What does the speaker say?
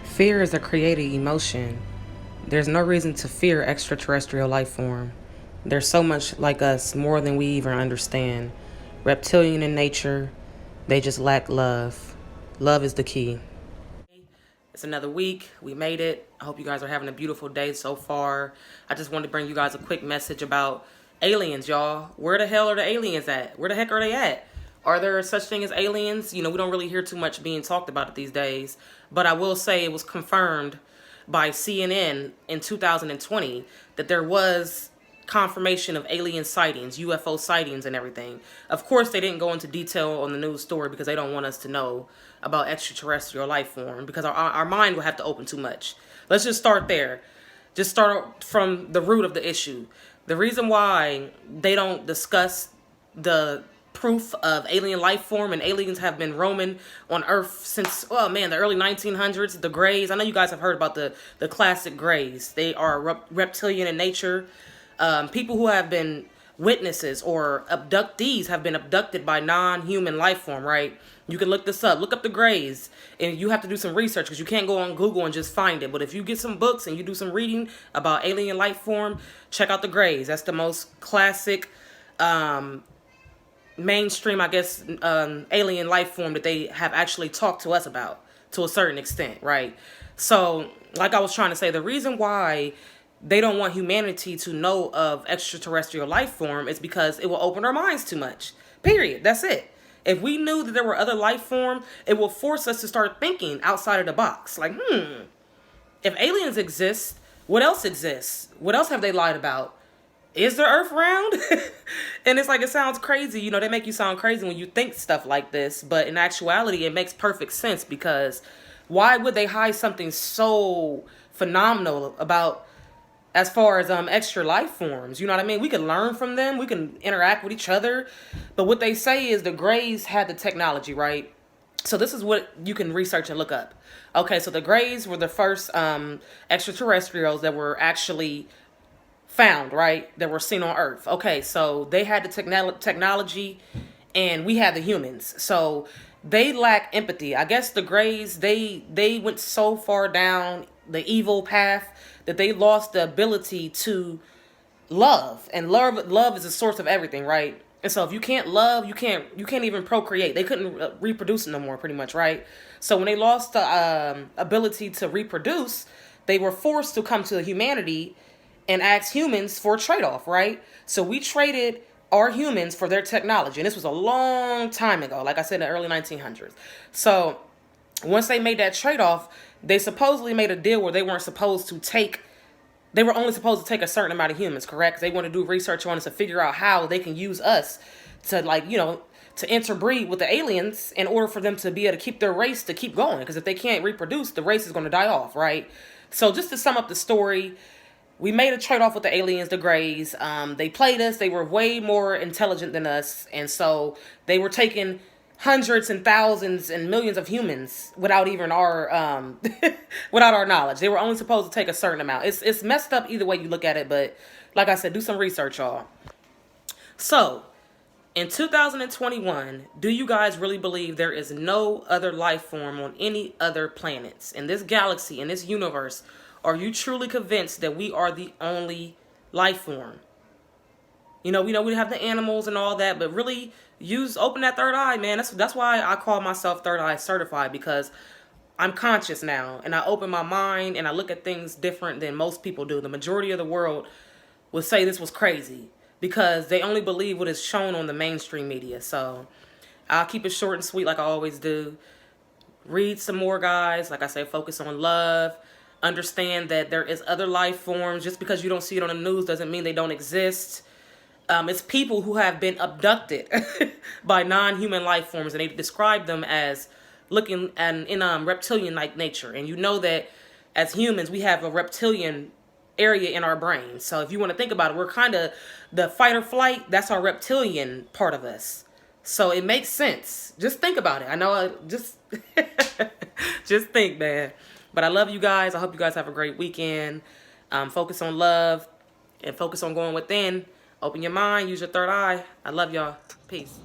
Fear is a created emotion. There's no reason to fear extraterrestrial life form. They're so much like us, more than we even understand. Reptilian in nature, they just lack love. Love is the key. It's another week. We made it. I hope you guys are having a beautiful day so far. I just wanted to bring you guys a quick message about aliens, y'all. Where the hell are the aliens at? Where the heck are they at? Are there such thing as aliens? You know, we don't really hear too much being talked about it these days. But I will say it was confirmed by CNN in 2020 that there was confirmation of alien sightings, UFO sightings and everything. Of course, they didn't go into detail on the news story because they don't want us to know about extraterrestrial life form because our mind will have to open too much. Let's just start there. Just start from the root of the issue. The reason why they don't discuss the proof of alien life form and aliens have been roaming on Earth since, oh man, the early 1900s, the Greys. I know you guys have heard about the classic Greys. They are reptilian in nature. People who have been witnesses or abductees have been abducted by non-human life form, right? You can look this up. Look up the Greys. And you have to do some research because you can't go on Google and just find it. But if you get some books and you do some reading about alien life form, check out the Greys. That's the most classic, mainstream, I guess, alien life form that they have actually talked to us about to a certain extent, right? So, like I was trying to say, the reason why they don't want humanity to know of extraterrestrial life form is because it will open our minds too much. Period. That's it. If we knew that there were other life form, it will force us to start thinking outside of the box. Like, if aliens exist, what else exists? What else have they lied about? Is the earth round? And it's like, it sounds crazy. You know, they make you sound crazy when you think stuff like this. But in actuality, it makes perfect sense because why would they hide something so phenomenal about as far as extra life forms? You know what I mean? We can learn from them. We can interact with each other. But what they say is the Greys had the technology, right? So this is what you can research and look up. Okay, so the Greys were the first extraterrestrials that were actually found, right? That were seen on Earth. Okay, so they had the technology and we had the humans. So they lack empathy. I guess the Greys, they went so far down the evil path that they lost the ability to love. And love is the source of everything, right? And so if you can't love, you can't even procreate. They couldn't reproduce no more, pretty much, right? So when they lost the ability to reproduce, they were forced to come to humanity and ask humans for a trade-off, right? So we traded our humans for their technology. And this was a long time ago, like I said, in the early 1900s. So once they made that trade-off, they supposedly made a deal where they weren't supposed to take, they were only supposed to take a certain amount of humans, correct? They want to do research on us to figure out how they can use us to, like, you know, to interbreed with the aliens in order for them to be able to keep their race to keep going. Because if they can't reproduce, the race is going to die off, right? So just to sum up the story, we made a trade-off with the aliens, the Greys. They played us. They were way more intelligent than us. And so they were taking hundreds and thousands and millions of humans without even our without our knowledge. They were only supposed to take a certain amount. It's messed up either way you look at it. But like I said, do some research, y'all. So in 2021, do you guys really believe there is no other life form on any other planets in this galaxy, in this universe? Are you truly convinced that we are the only life form? You know, we have the animals and all that, but really open that third eye, man. That's why I call myself third eye certified, because I'm conscious now and I open my mind and I look at things different than most people do. The majority of the world would say this was crazy because they only believe what is shown on the mainstream media. So I'll keep it short and sweet like I always do. Read some more, guys. Like I say, focus on love. Understand that there is other life forms. Just because you don't see it on the news doesn't mean they don't exist. It's people who have been abducted by non-human life forms, and they describe them as looking in reptilian-like nature. And you know that as humans, we have a reptilian area in our brain. So if you want to think about it, we're kind of the fight or flight. That's our reptilian part of us. So it makes sense. Just think about it. I know, just think, man. But I love you guys. I hope you guys have a great weekend. Focus on love. and focus on going within. Open your mind, use your third eye. I love y'all. Peace.